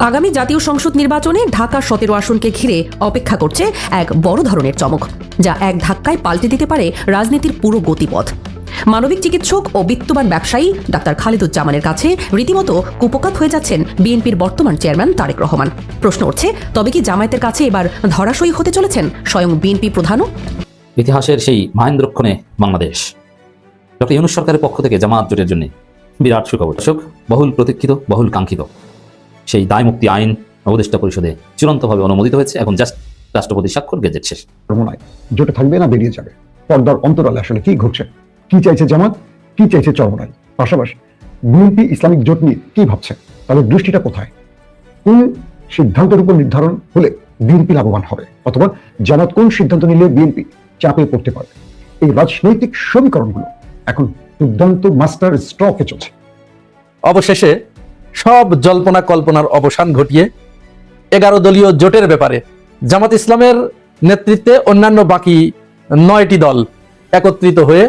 আগামী জাতীয় সংসদ নির্বাচনে ঢাকা 17 আসনকে ঘিরে অপেক্ষা করছে এক বড় ধরনের চমক, যা এক ধাক্কায় পাল্টে দিতে পারে রাজনীতির পুরো গতিপথ। মানবিক চিকিৎসক ও বিত্তবান ব্যবসায়ী ডাক্তার খালিদুজ্জামানের কাছে রীতিমতো কুপোকাত হয়ে যাচ্ছেন বিএনপির বর্তমান চেয়ারম্যান তারেক রহমান। প্রশ্ন উঠছে, তবে কি জামায়াতের কাছে এবার ধরাশয়ী হতে চলেছেন স্বয়ং বিএনপি প্রধানও? ইতিহাসের সেই মহেন্দ্রক্ষণে বাংলাদেশ ডক্টর ইউনূস সরকারের পক্ষ থেকে জামায়াত জোটের জন্য বিরাট সুখবর। বহুল প্রতীক্ষিত, বহুল কাঙ্ক্ষিত সেই দায় মুক্তি আইন উপদেষ্টা পরিষদে চূড়ান্তভাবে অনুমোদিত হয়েছে। এখন জাস্ট রাষ্ট্রপতি স্বাক্ষর, গেজেট শেষ। জোটে থাকবে না বেরিয়ে যাবে, পর্দার অন্তরালে আসলে কি ঘটছে, কি চাইছে জামাত, কি চাইছে চরমোনাই, পাশাপাশি বিএনপি ইসলামিক জোট নিয়ে কি ভাবছে, তাদের দৃষ্টিটা কোথায়, কোন সিদ্ধান্তের উপর নির্ধারণ হলে বিএনপি লাভবান হবে, অথবা জামাত কোন সিদ্ধান্ত নিলে বিএনপি চাপে পড়তে পারবে। এই রাজনৈতিক সমীকরণগুলো এখন দুর্দান্ত মাস্টার স্ট্রোকে চলছে। অবশেষে সব জল্পনা কল্পনার অবসান ঘটিয়ে 11 দলীয় জোটের ব্যাপারে জামাত ইসলামের নেতৃত্বে অন্যান্য বাকি 9টি দল একত্রিত হয়ে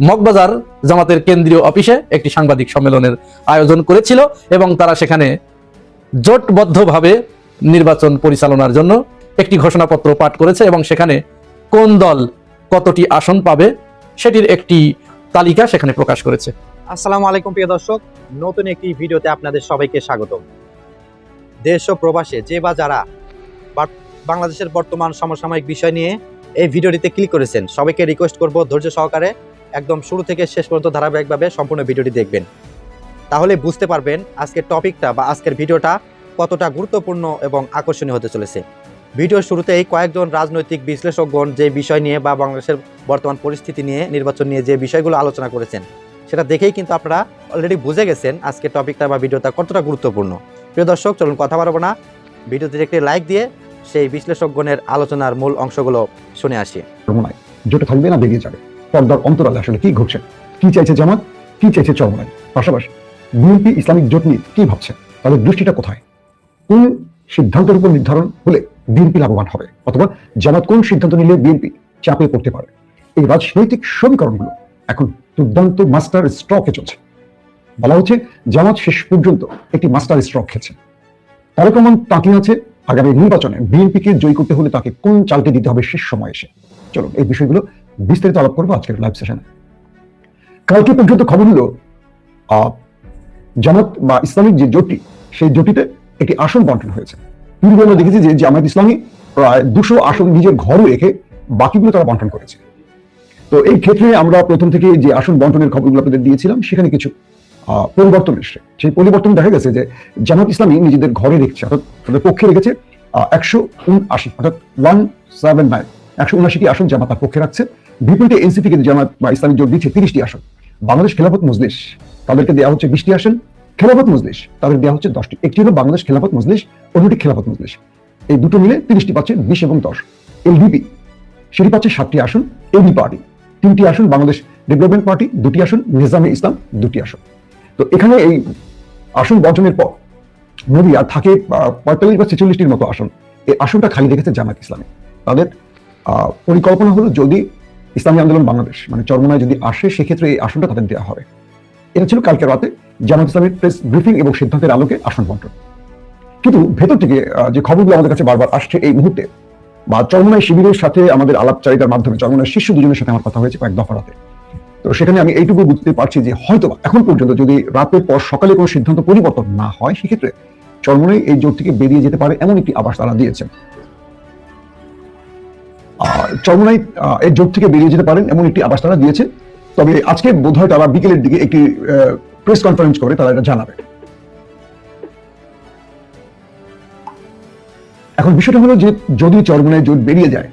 মগবাজার জামাতের কেন্দ্রীয় অফিসে একটি সাংবাদিক সম্মেলনের আয়োজন করেছিল এবং তারা সেখানে জোটবদ্ধভাবে নির্বাচন পরিচালনার জন্য একটি ঘোষণাপত্র পাঠ করেছে এবং সেখানে কোন দল কতটি আসন পাবে সেটির একটি তালিকা সেখানে প্রকাশ করেছে। আসসালামু আলাইকুম প্রিয় দর্শক, নতুন একটি ভিডিওতে আপনাদের সবাইকে স্বাগত। দেশ ও প্রবাসে যে বা যারা বাংলাদেশের বর্তমান সমসাময়িক বিষয় নিয়ে এই ভিডিওটিতে ক্লিক করেছেন, সবাইকে রিকোয়েস্ট করব ধৈর্য সহকারে একদম শুরু থেকে শেষ পর্যন্ত ধারাবাহিকভাবে সম্পূর্ণ ভিডিওটি দেখবেন। তাহলে বুঝতে পারবেন আজকের টপিকটা বা আজকের ভিডিওটা কতটা গুরুত্বপূর্ণ এবং আকর্ষণীয় হতে চলেছে। ভিডিওর শুরুতেই কয়েকজন রাজনৈতিক বিশ্লেষকগণ যে বিষয় নিয়ে বা বাংলাদেশের বর্তমান পরিস্থিতি নিয়ে, নির্বাচন নিয়ে যে বিষয়গুলো আলোচনা করেছেন, সেটা দেখেই কিন্তু আপনারা অলরেডি বুঝে গেছেন আজকের টপিকটা বা ভিডিওটা কতটা গুরুত্বপূর্ণ। প্রিয় দর্শক, চলুন কথা বাড়াবো না, ভিডিওতে একটি লাইক দিয়ে সেই বিশ্লেষকগণের আলোচনার মূল অংশগুলো শুনে আসি। জোটে থাকবে না বেরিয়ে যাবে, পর্দার অন্তরালে আসলে কি ঘটছে, কি চাইছে জামাত, কি চাইছে চরমোনাই, পাশাপাশি বিএনপি ইসলামিক জোট নিয়ে কি ভাবছে, তাদের দৃষ্টিটা কোথায়, কোন সিদ্ধান্তের উপর নির্ধারণ হলে বিএনপি লাভবান হবে, অথবা জামাত কোন সিদ্ধান্ত নিলে বিএনপি চাপে পড়তে পারে। এই রাজনৈতিক সমীকরণগুলো এখন দুর্দান্ত মাস্টার স্ট্রোকে চলছে। বলা হচ্ছে জামাত শেষ পর্যন্ত একটি মাস্টার স্ট্রোক খেলছে। তারেক রহমান তাকিয়ে আছে আগামী নির্বাচনে বিএনপিকে জয়ী করতে হলে তাকে কোন চালটি দিতে হবে শেষ সময় এসে। চলুন এই বিষয়গুলো বিস্তারিত আলাপ করবো আজকের লাইভ সেশনে। কালকে পর্যন্ত খবর হলো জামাত বা ইসলামিক যে জোটটি, সেই জোটটিতে একটি আসন বন্টন হয়েছে। পূর্বে আমরা দেখেছি যে জামাত ইসলামী প্রায় 200 আসন নিজের ঘরে রেখে বাকিগুলো তারা বন্টন করেছে। তো এই ক্ষেত্রে আমরা প্রথম থেকে যে আসন বন্টনের খবরগুলো আপনাদের দিয়েছিলাম, সেখানে কিছু পরিবর্তন এসেছে। সেই পরিবর্তন দেখা গেছে যে জামাত ইসলামী নিজেদের ঘরে রেখেছে, অর্থাৎ তাদের পক্ষে রেখেছে 179, অর্থাৎ 179, 179টি আসন জামাত তার পক্ষে রাখছে। বিপরীতে এনসিপি কে জামাত বা ইসলামিক জোট দিচ্ছে 30টি আসন। বাংলাদেশ খেলাফত মজলিস তাদেরকে দেওয়া হচ্ছে 20টি আসন, খেলাফত মজলিস তাদের দেওয়া হচ্ছে 10টি। একটি হলো বাংলাদেশ খেলাফত মজলিস, অন্যটি খেলাফত মজলিস। এই দুটো মিলে 30টি পাচ্ছে, 20 এবং 10। এলডিপি সেটি পাচ্ছে 7টি আসন, এবি পার্টি 3টি আসন, বাংলাদেশ ডেভেলপমেন্ট পার্টি 2টি আসন, নিজামে ইসলাম 2টি আসন। তো এখানে এই আসন বন্টনের পর নদিয়া থাকে 45 বা 46টির মতো আসন। এই আসনটা খালি রেখেছে জামাত ইসলামী। তাদের পরিকল্পনা হলো যদি ইসলামী আন্দোলন বাংলাদেশ মানে চরমোনাই যদি আসে, সেক্ষেত্রে এই আসনটা তাদের দেওয়া হবে। এটা ছিল কালকে রাতে জামাত ইসলামের প্রেস ব্রিফিং এবং সিদ্ধান্তের আলোকে আসন বন্টন। কিন্তু ভেতর থেকে যে খবরগুলো আমাদের কাছে বারবার আসছে এই মুহূর্তে, বা চরমোনাই শিবিরের সাথে আমাদের আলাপচারিতার মাধ্যমে চরমোনাই শীর্ষ দুজনের সাথে আমার কথা হয়েছে কয়েক দফা রাতে। তো সেখানে আমি এইটুকু বুঝতে পারছি যে হয়তো এখন পর্যন্ত যদি রাতের পর সকালে কোনো সিদ্ধান্ত পরিবর্তন না হয়, সেক্ষেত্রে চরমোনাই এই জোট থেকে বেরিয়ে যেতে পারে এমন একটি আভাস তারা দিয়েছেন। চরমোনাই এই জোট থেকে বেরিয়ে যেতে পারেন এমন একটি আভাস তারা দিয়েছে। তবে আজকে বোধহয় তারা বিকেলের দিকে একটি প্রেস কনফারেন্স করে তারা এটা জানাবে। এখন বিষয়টা হলো যে যদি চরমোনাই জোট বেরিয়ে যায়,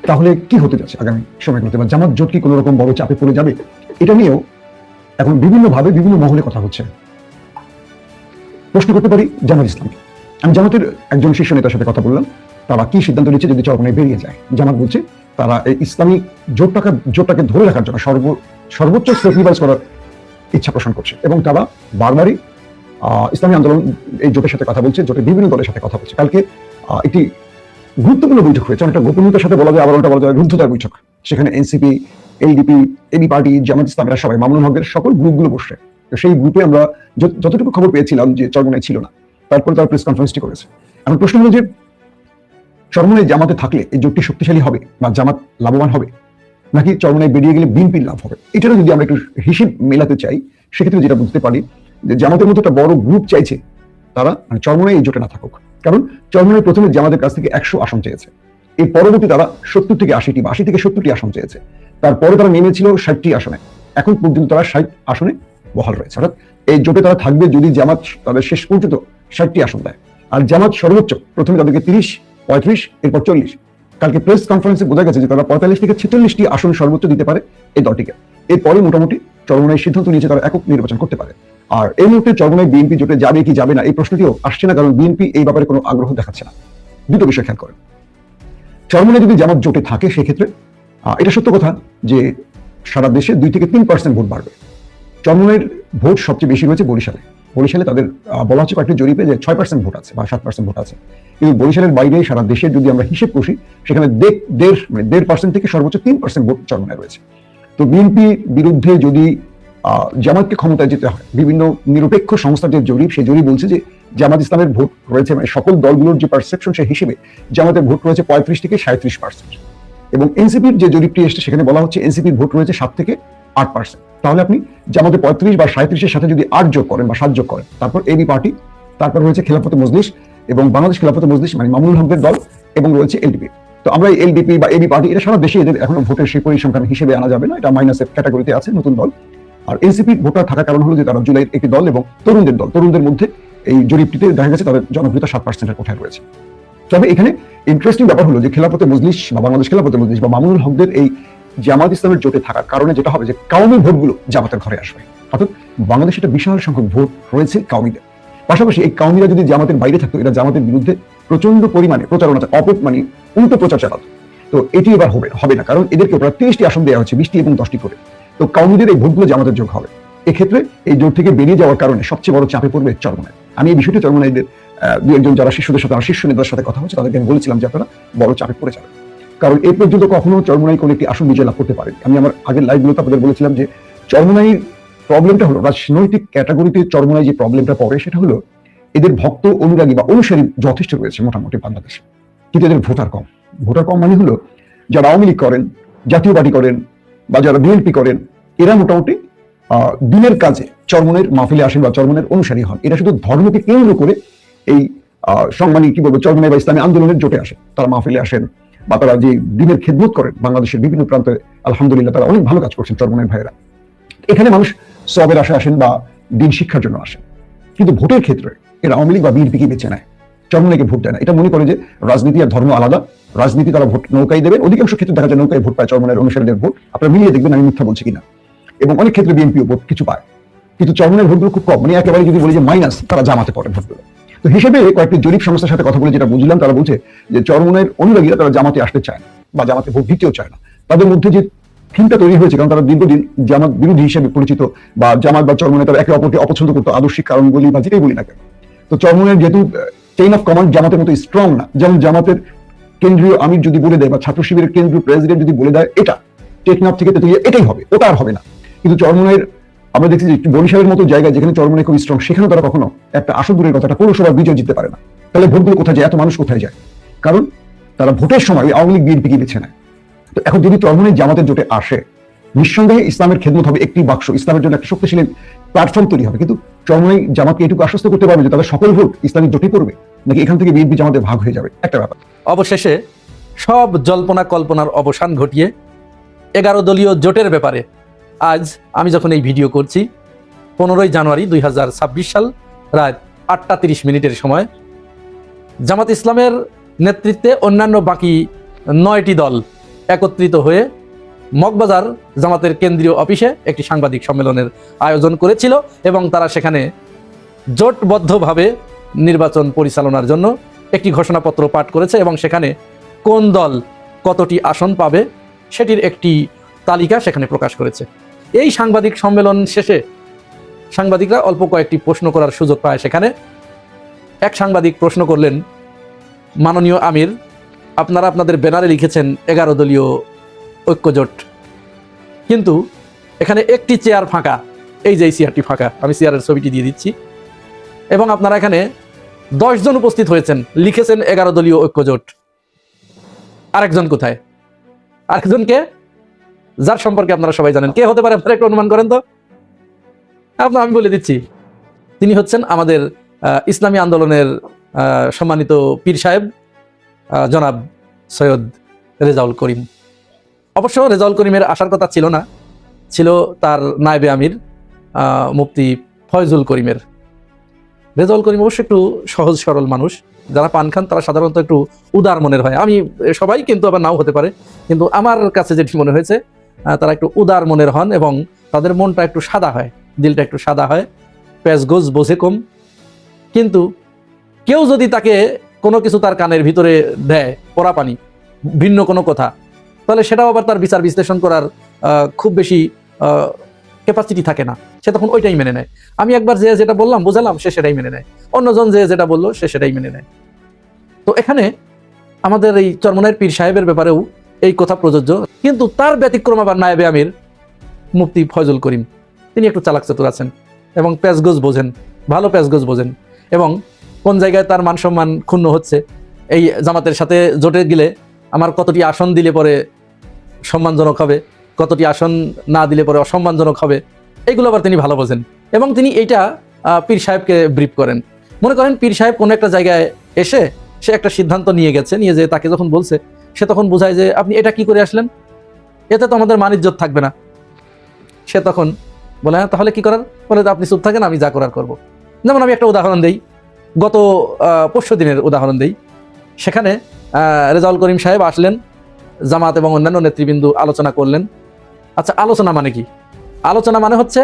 তাহলে কি হতে যাচ্ছে আগামী সময়গুলোতে, বা জামাত জোট কি কোনো রকম বড় চাপে পড়ে যাবে, এটা নিয়েও এখন বিভিন্নভাবে বিভিন্ন মহলে কথা হচ্ছে। প্রশ্ন করতে পারি জামাত ইসলামকে। আমি জামাতের একজন শীর্ষ নেতার সাথে কথা বললাম, তারা কি সিদ্ধান্ত নিচ্ছে যদি চরমোনাই বেরিয়ে যায়। জামাত বলছে তারা এই ইসলামী জোটটাকে ধরে রাখার জন্য সর্বোচ্চ স্যাক্রিফাইস করার ইচ্ছা পোষণ করছে, এবং তারা বারবারই ইসলামী আন্দোলন এই জোটের সাথে কথা বলছে, জোটের বিভিন্ন দলের সাথে কথা বলছে। কালকে একটি গুরুত্বপূর্ণ বৈঠক হয়েছে, অনেকটা গোপনীয়তার সাথে বলা যায়, আবার ওটা বলা যায় রুদ্ধতার বৈঠক। সেখানে এনসিপি, এলডিপি, এবি পার্টি, জামাত ইসলামেরা সবাই, মামুনুল হকের সকল গ্রুপগুলো বসে। তো সেই গ্রুপে আমরা যতটুকু খবর পেয়েছিলাম যে চরমোনাই ছিল না, তারপরে তারা প্রেস কনফারেন্সটি করেছে। এখন প্রশ্ন হলো যে চরমোনাই জামাতে থাকলে এই জোটটি শক্তিশালী হবে বা জামাত লাভবান হবে, নাকি চরমোনাই বেরিয়ে গেলে বিএনপির লাভ হবে? এটারও যদি আমরা একটু হিসেব মেলাতে চাই, সেক্ষেত্রে যেটা বুঝতে পারি যে জামাতের মতো একটা বড় গ্রুপ চাইছে তারা মানে চরমোনাই এই জোটে না থাকুক। কারণ চরমোনাই প্রথমে জামাতের কাছ থেকে 100 আসন চেয়েছে, এর পরবর্তী তারা 70 থেকে 80টি বা 80 থেকে 70টি আসন চেয়েছে, তারপরে তারা নেমেছিল 60টি আসনে, এখন পর্যন্ত তারা 60 আসনে বহাল রয়েছে। অর্থাৎ এই জোটে তারা থাকবে যদি জামাত তাদের শেষ পর্যন্ত 60টি আসন দেয়। আর জামাত সর্বোচ্চ প্রথমে তাদেরকে 30, 35, এরপর 40। কালকে প্রেস কনফারেন্সে বোঝা গেছে যে তারা 45 থেকে 46টি আসন সর্বোচ্চ দিতে পারে এই দলটিকে। এরপরে মোটামুটি চরমোনাই সিদ্ধান্ত নিয়েছে তারা একক নির্বাচন করতে পারে। আর এই মুহূর্তে চরমোনাই বিএনপি জোটে যাবে কি যাবে না এই প্রশ্নটিও আসছে না, কারণ বিএনপি এই ব্যাপারে কোনো আগ্রহ দেখাচ্ছে না। দুটো বিষয় খেয়াল করেন, চরমোনাই যদি জামাত জোটে থাকে সেক্ষেত্রে এটা সত্য কথা যে সারা দেশে 2 থেকে 3% ভোট বাড়বে। চরমোনাইয়ের ভোট সবচেয়ে বেশি রয়েছে বরিশালে। বরিশালে তাদের বলা হচ্ছে কয়েকটি জরিপে যে 6% ভোট আছে বা 7% ভোট আছে, কিন্তু বরিশালের বাইরে সারা দেশে যদি আমরা হিসেব কষি সেখানে 1.5% থেকে সর্বোচ্চ 3% ভোট চরমোনাই রয়েছে। তো বিএনপি বিরুদ্ধে যদি জামাতকে ক্ষমতায় যেতে হয়, বিভিন্ন নিরপেক্ষ সংস্থার যে জরিপ, সেই জরিপ বলছে যে জামাত ইসলামের ভোট রয়েছে মানে সকল দলগুলোর যে পারসেপশন সেই হিসেবে জামাতের ভোট রয়েছে 35 থেকে 37%। এবং এনসিপির যে জরিপটি এসেছে সেখানে বলা হচ্ছে এনসিপির ভোট রয়েছে 7 থেকে 8%। তাহলে আপনি জামাতে 35 বা 37-এর সাথে যদি 8 যোগ করেন বা 7 যোগ করেন, তারপর এবি পার্টি, তারপর রয়েছে খেলাফতে মজলিস এবং বাংলাদেশ খেলাফতে মজলিস মানে মামুনুল হকের দল, এবং রয়েছে এলডিপি। তো আমরা এই এলডিপি বা এবি পার্টি এটা সারা দেশে এদের এখনো ভোটের সেই পরিসংখ্যান হিসেবে আনা যাবে না, এটা মাইনাসের ক্যাটাগরিতে আছে, নতুন দল। আর এনসিপির ভোটার থাকার কারণ হলো যে তারা জুলাইয়ের একটি দল এবং তরুণদের দল, তরুণদের মধ্যে এই জরিপটিতে দেখা গেছে তাদের জনপ্রিয়তা 7%-এর কোঠায় রয়েছে। তবে এখানে ইন্টারেস্টিং ব্যাপার হলো যে খেলাফতে মজলিস বা বাংলাদেশ খেলাফতে মজলিস বা মামুনুল হকদের এই জামাত ইসলামের জোটে থাকার কারণে যেটা হবে যে কাউমি ভোটগুলো জামাতের ঘরে আসবে। অর্থাৎ বাংলাদেশে একটা বিশাল সংখ্যক ভোট রয়েছে কাউমিদের। পাশাপাশি এই কাউমিরা যদি জামাতের বাইরে থাকতো, এরা জামাতের বিরুদ্ধে প্রচন্ড পরিমাণে প্রচারণা মানে উল্টো প্রচার চালাতো। তো এটি এবার হবে না, কারণ এদেরকে প্রায় 30টি আসন দেওয়া হচ্ছে, 20টি এবং 10টি করে। তো কাউমিদের এই ভোটগুলো জামাতের যোগ হবে। এক্ষেত্রে এই জোট থেকে বেরিয়ে যাওয়ার কারণে সবচেয়ে বড় চাপে পড়বে চরমোনাই। আমি এই বিষয়টি চরমোনাইদের 2-1 যারা শিশুদের সাথে শীর্ষ নেতার সাথে কথা হচ্ছে তাদেরকে আমি বলেছিলাম যে আপনারা বড় চাপে পড়ে যাবেন, কারণ এই পর্যন্ত কখনো চরমোনাই কোনো একটি আসন বিজয় লাভ করতে পারে। আমি আমার আগের লাইভগুলোতে আপনাদের বলেছিলাম যে চরমোনাইয়ের প্রবলেমটা হলো রাজনৈতিক ক্যাটাগরিতে চরমোনাই যে প্রবলেমটা পড়ে সেটা হলো এদের ভক্ত অনুরাগী বা অনুসারী যথেষ্ট রয়েছে মোটামুটি বাংলাদেশে, কিন্তু এদের ভোটার কম। ভোটার কম মানে হলো যারা আওয়ামী লীগ করেন, জাতীয় পার্টি করেন বা যারা বিএনপি করেন, এরা মোটামুটি দিনের কাজে চরমোনাইয়ের মাহফিলে আসেন বা চরমোনাইয়ের অনুসারী হন। এরা শুধু ধর্মকে কেন্দ্র করে এই মানে কি বলবো চরমোনাই বা ইসলামী আন্দোলনের জোটে আসে, তারা মাহফিলে আসেন বা তারা যে দিনের খেদমত করেন বাংলাদেশের বিভিন্ন প্রান্তে, আলহামদুলিল্লাহ তারা অনেক ভালো কাজ করছেন চরমোনাইয়ের ভাইয়েরা। এখানে মানুষ সবের আশায় আসেন বা দিন শিক্ষার জন্য আসেন, কিন্তু ভোটের ক্ষেত্রে এরা আওয়ামী লীগ বা বিএনপিকে বেছে নেয়, চরমোনাইকে ভোট দেয় না। এটা মনে করে যে রাজনীতি আর ধর্ম আলাদা, রাজনীতি তারা ভোট নৌকায় দেবেন। অধিকাংশ ক্ষেত্রে দেখা যায় নৌকায় ভোট পায় চরমোনাইয়ের অনুসারীদের ভোট, আপনারা মিলিয়ে দেখবেন আমি মিথ্যা বলছি কিনা। এবং অনেক ক্ষেত্রে বিএনপিও ভোট কিছু পায়, কিন্তু চরমোনাইয়ের ভোটগুলো খুব কম, মানে একেবারে যদি বলি যে মাইনাস, তারা জামাতে পড়ে ভোটগুলো। তো হিসেবে কয়েকটি জরিপ সংস্থার সাথে কথা বলে যেটা বুঝলাম, তারা বলছে যে চরমোনাইয়ের অনুরাগীরা তারা জামাতে আসতে চায় না বা জামাতে ভোট দিতেও চায় না। তাদের মধ্যে যে থিমটা তৈরি হয়েছে, কারণ তারা দীর্ঘদিন জামাত বিরোধী হিসেবে পরিচিত বা জামাত বা চরমোনাই তারা একে অপরকে অপছন্দ করতো, আদর্শিক কারণ বলি বা যেটাই বলি না কেন। তো চরমোনাইয়ের যেহেতু চেইন অফ কমান্ড জামাতের মতো স্ট্রং না, যেমন জামাতের কেন্দ্রীয় আমির যদি বলে দেয় বা ছাত্র শিবিরের কেন্দ্রীয় প্রেসিডেন্ট যদি বলে দেয় এটা টেকনাফ থেকে তেতুলিয়া এটাই হবে, ওটা আর হবে না। কিন্তু চরমোনাইয়ের আমরা দেখছি যে বরিশালের মতো জায়গায় যেখানে চরমোনাই খুব স্ট্রং, সেখানে তারা কখনো একটা আসন দূরের কথা, একটা পৌরসভা বিজয় জিততে পারে না। তাহলে ভোটগুলো কোথায় যায়, এত মানুষ কোথায় যায়? কারণ তারা ভোটের সময় আওয়ামী লীগ বিএনপিকে বেছে নেয়। তো এখন যদি চরমোনাই জামাতের জোটে আসে, নিঃসন্দেহে ইসলামের খেদমত হবে একটি বাক্স, ইসলামের জন্য একটা শক্তিশালী প্ল্যাটফর্ম তৈরি হবে। কিন্তু চরমোনাই জামাতকে এটুকু আশ্বস্ত করতে পারবে যে তাদের সকল ভোট ইসলামিক জোটে পড়বে, নাকি এখান থেকে বিএনপি জামাতে ভাগ হয়ে যাবে, একটা ব্যাপার। অবশেষে সব জল্পনা কল্পনার অবসান ঘটিয়ে 11 দলীয় জোটের ব্যাপারে আজ আমি যখন এই ভিডিও করছি 15ই জানুয়ারি 2026 সাল রাত 8টা 30 মিনিটের সময় জামাত ইসলামের নেতৃত্বে অন্যান্য বাকি 9টি দল একত্রিত হয়ে মগবাজার জামাতের কেন্দ্রীয় অফিসে একটি সাংবাদিক সম্মেলনের আয়োজন করেছিল এবং তারা সেখানে জোটবদ্ধভাবে নির্বাচন পরিচালনার জন্য একটি ঘোষণাপত্র পাঠ করেছে এবং সেখানে কোন দল কতটি আসন পাবে সেটির একটি তালিকা সেখানে প্রকাশ করেছে। এই সাংবাদিক সম্মেলন শেষে সাংবাদিকরা অল্প কয়েকটি প্রশ্ন করার সুযোগ পায়। সেখানে এক সাংবাদিক প্রশ্ন করলেন, মাননীয় আমির, আপনারা আপনাদের ব্যানারে লিখেছেন 11 দলীয় ঐক্যজোট, কিন্তু এখানে একটি চেয়ার ফাঁকা, এই যে চেয়ারটি ফাঁকা, আমি চেয়ারের ছবিটি দিয়ে দিচ্ছি, এবং আপনারা এখানে 10 জন উপস্থিত হয়েছেন, লিখেছেন 11 দলীয় ঐক্যজোট। আরেকজন কোথায়? আরেকজনকে, যার সম্পর্কে আপনারা সবাই জানেন। কে হতে পারে আপনারা একটু অনুমান করেন তো? আমি বলে দিচ্ছি, তিনি হচ্ছেন আমাদের ইসলামী আন্দোলনের সম্মানিত পীর সাহেব জনাব সৈয়দ রেজাউল করিম। অবশ্য রেজাউল করিমের আসার কথা ছিল না, ছিল তার নায়েবে আমির মুফতি ফয়জুল করিমের। রেজাউল করিম অবশ্য একটু সহজ সরল মানুষ, যারা পান খান তারা সাধারণত একটু উদার মনের হয়। আমি সবাই কিন্তু আবার নাও হতে পারে, কিন্তু আমার কাছে যেটি মনে হয়েছে তারা একটু উদার মনের হন এবং তাদের মনটা একটু সাদা হয়, দিলটা একটু সাদা হয়, প্যাঁচ গোজ বোঝে কম। কিন্তু কেউ যদি তাকে কোনো কিছু তার কানের ভিতরে দেয়, পড়া পানি, ভিন্ন কোনো কথা, তাহলে সেটাও আবার তার বিচার বিশ্লেষণ করার খুব বেশি ক্যাপাসিটি থাকে না, সে তখন ওইটাই মেনে নেয়। আমি একবার যে যেটা বললাম বোঝালাম, সে সেটাই মেনে নেয়। অন্যজন যে যেটা বললো সে সেটাই মেনে নেয়। তো এখানে আমাদের এই চরমনাইয়ের পীর সাহেবের ব্যাপারেও এই কথা প্রযোজ্য। কিন্তু তার ব্যতিক্রম আবার নায়েবে আমির মুফতি ফয়জুল করিম। তিনি একটু চালাক চতুর আছেন এবং প্যাঁচগোজ বোঝেন, ভালো প্যাঁচগোজ বোঝেন, এবং কোন জায়গায় তার মান সম্মান ক্ষুণ্ণ হচ্ছে, এই জামাতের সাথে জোটে গেলে আমার কতটি আসন দিলে পরে সম্মানজনক হবে, কতটি আসন না দিলে পরে অসম্মানজনক হবে, এইগুলো আবার তিনি ভালো বোঝেন। এবং তিনি এইটা পীর সাহেবকে ব্রিফ করেন। মনে করেন পীর সাহেব কোনো একটা জায়গায় এসে সে একটা সিদ্ধান্ত নিয়ে গেছে, নিয়ে যে তাকে যখন বলছে, সে তখন বোঝায় যে আপনি এটা কি করে আসলেন, এতে তো আমাদের মান ইজ্জত থাকবে না। সে তখন বলে হ্যাঁ তাহলে কি করার, বলে আপনি চুপ থাকেন, আমি যা করার করবো। যেমন আমি একটা উদাহরণ দেই, গত পরশু দিনের উদাহরণ দেই। সেখানে রেজাউল করিম সাহেব আসলেন, জামাত এবং অন্যান্য নেতৃবৃন্দ আলোচনা করলেন। আচ্ছা, আলোচনা মানে কি? আলোচনা মানে হচ্ছে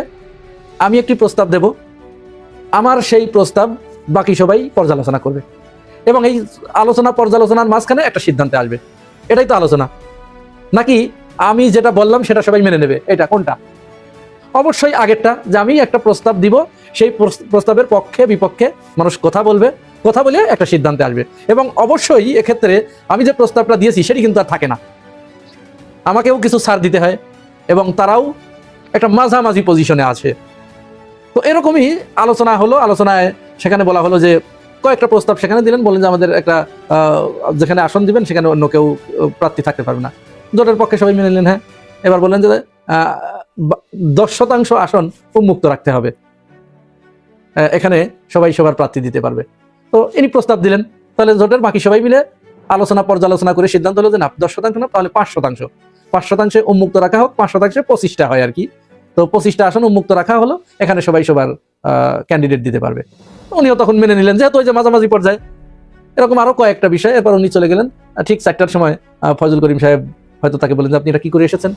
আমি একটি প্রস্তাব দেব, আমার সেই প্রস্তাব বাকি সবাই পর্যালোচনা করবে এবং এই আলোচনা পর্যালোচনার মাঝখানে একটা সিদ্ধান্তে আসবে। এটাই তো আলোচনা। নাকি আমি যেটা বললাম সেটা সবাই মেনে নেবে? এটা কোনটা? অবশ্যই আগেরটা, যে আমি একটা প্রস্তাব দিব, সেই প্রস্তাবের পক্ষে বিপক্ষে মানুষ কথা বলবে, কথা বলে একটা সিদ্ধান্তে আসবে। এবং অবশ্যই এক্ষেত্রে আমি যে প্রস্তাবটা দিয়েছি সেটি কিন্তু আর থাকে না, আমাকেও কিছু ছাড় দিতে হয় এবং তারাও একটা মাঝামাঝি পজিশনে আছে। তো এরকমই আলোচনা হলো। আলোচনায় সেখানে বলা হলো যে কয়েকটা প্রস্তাব সেখানে দিলেন, বলেন যে আমাদের একটা যেখানে আসন দিবেন সেখানে অন্য কেউ প্রার্থী থাকতে পারবে না। জোটের পক্ষে সবাই মেনে নিলেন হ্যাঁ। এবার বললেন যে 10% আসন উন্মুক্ত রাখতে হবে, এখানে সবাই সবার প্রার্থী দিতে পারবে। তো ইনি প্রস্তাব দিলেন, তাহলে জোটের বাকি সবাই মিলে আলোচনা পর্যালোচনা করে সিদ্ধান্ত হলো যে না 10% না, তাহলে 5% উন্মুক্ত রাখা হোক, 5% 25টা হয় আর কি। তো 25টা আসন উন্মুক্ত রাখা হলো, এখানে সবাই সবার ক্যান্ডিডেট দিতে পারবে। উনিও তখন মেনে নিলেন, যেহেতু ওই যে মাঝামাঝি পর্যায়ে। এরকম আরো কয়েকটা বিষয়। এরপর উনি চলে গেলেন। ঠিক 4টার সময় ফয়জুল করিম সাহেব হয়তো তাকে বলেন যে আপনি এটা কি করে এসেছেন,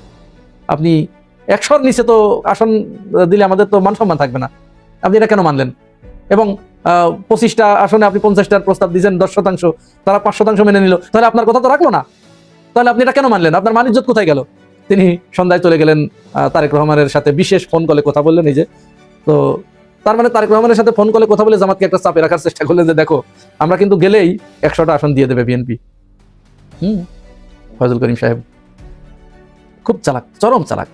আপনি 100-র নিচে তো আসন দিলে আমাদের তো মান সম্মান থাকবে না, আপনি এটা কেন মানলেন? এবং 25টা আসনে আপনি 50টার প্রস্তাব দিয়েছেন, 10%, তারা 5% মেনে নিল, তাহলে আপনার কথা তো রাখলো না, তাহলে আপনি এটা কেন মানলেন? আপনার মান ইজ্জত কোথায় গেল? তিনি সন্ধ্যায় চলে গেলেন, তারেক রহমানের সাথে বিশেষ ফোন কলে কথা বললেন। এই যে, তো তার মানে তারেক রহমানের সাথে ফোন কলে কথা বলে জামাতকে একটা চাপে রাখার চেষ্টা করলেন যে দেখো আমরা কিন্তু গেলেই 100টা আসন দিয়ে দেবে বিএনপি। ফয়জুল করিম সাহেব খুব চালাক, চরম চালাক।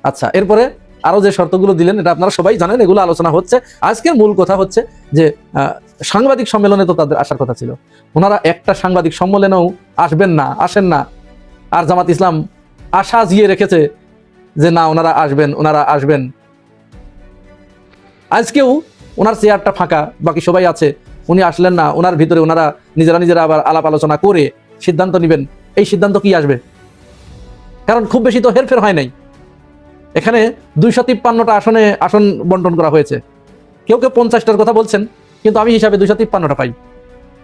আচ্ছা, এরপরে আরো যে শর্তগুলো দিলেন এটা আপনারা সবাই জানেন, এগুলো আলোচনা হচ্ছে। আজকের মূল কথা হচ্ছে যে সাংবাদিক সম্মেলনে তো তাদের আসার কথা ছিল, ওনারা একটা সাংবাদিক সম্মেলনেও আসবেন না, আসেন না। আর জামাত ইসলাম আশা জিয়ে রেখেছে যে না ওনারা আসবেন। আজকেও ওনার চেয়ারটা ফাঁকা, বাকি সবাই আছে, উনি আসলেন না। ওনার ভিতরে ওনারা নিজেরা আবার আলাপ আলোচনা করে সিদ্ধান্ত নেবেন। এই সিদ্ধান্ত কি আসবে? কারণ খুব বেশি তো হেরফের হয় নাই। এখানে 253টা আসন বন্টন করা হয়েছে। কেউ 50টার কথা বলছেন, কিন্তু আমি হিসাবে 253টা পাই।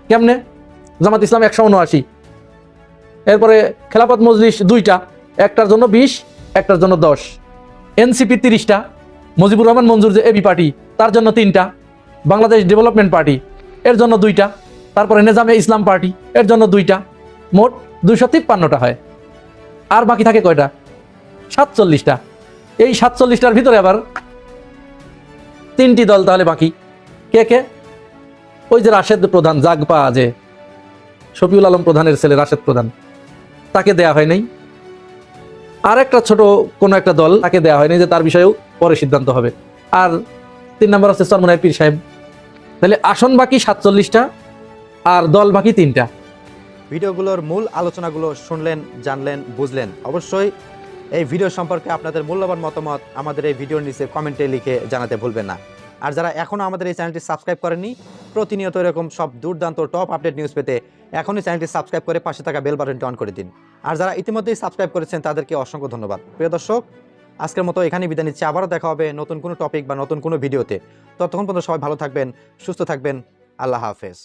কেমনে? জামাত ইসলাম 179, এরপরে খেলাফত মজলিস 2টা, একটার জন্য 20, একটার জন্য 10, এনসিপি 30টা, মুজিবুর রহমান মঞ্জুর যে এবি পার্টি তার জন্য 3টা, বাংলাদেশ ডেভেলপমেন্ট পার্টি এর জন্য 2টা, তারপরে নেজামে ইসলাম পার্টি এর জন্য 2টা, মোট 253টা হয়। আর বাকি থাকে কয়টা? 47টা। এই 47টার ভিতরে আবার 3টি দল তাহলে বাকি। কে? ওই যে রাশেদ প্রধান, জাগপা, যে শফিউল আলম প্রধানের ছেলে রাশেদ প্রধান, তাকে দেয়া হয় নাই। আর একটা ছোট কোনো একটা দল, তাকে দেয়া হয়নি, যে তার বিষয়েও পরে সিদ্ধান্ত হবে। আর 3 নম্বর হচ্ছে চরমনাইয়ের পীর সাহেব। তাহলে আসন বাকি 47টা আর দল বাকি 3টা। ভিডিওগুলোর মূল আলোচনাগুলো শুনলেন, জানলেন, বুঝলেন। অবশ্যই এই ভিডিও সম্পর্কে আপনাদের মূল্যবান মতামত আমাদের এই ভিডিওর নিচে কমেন্টে লিখে জানাতে ভুলবেন না। আর যারা এখনও আমাদের এই চ্যানেলটি সাবস্ক্রাইব করেননি, প্রতিনিয়ত এরকম সব দুর্দান্ত টপ আপডেট নিউজ পেতে এখনই চ্যানেলটি সাবস্ক্রাইব করে পাশে থাকা বেল বাটনটি অন করে দিন। আর যারা ইতিমধ্যেই সাবস্ক্রাইব করেছেন তাদেরকে অসংখ্য ধন্যবাদ। প্রিয় দর্শক, আজকের মতো এখানেই বিদায় নিচ্ছি। আবারও দেখা হবে নতুন কোনো টপিক বা নতুন কোনো ভিডিওতে। ততক্ষণ পর্যন্ত সবাই ভালো থাকবেন, সুস্থ থাকবেন। আল্লাহ হাফেজ।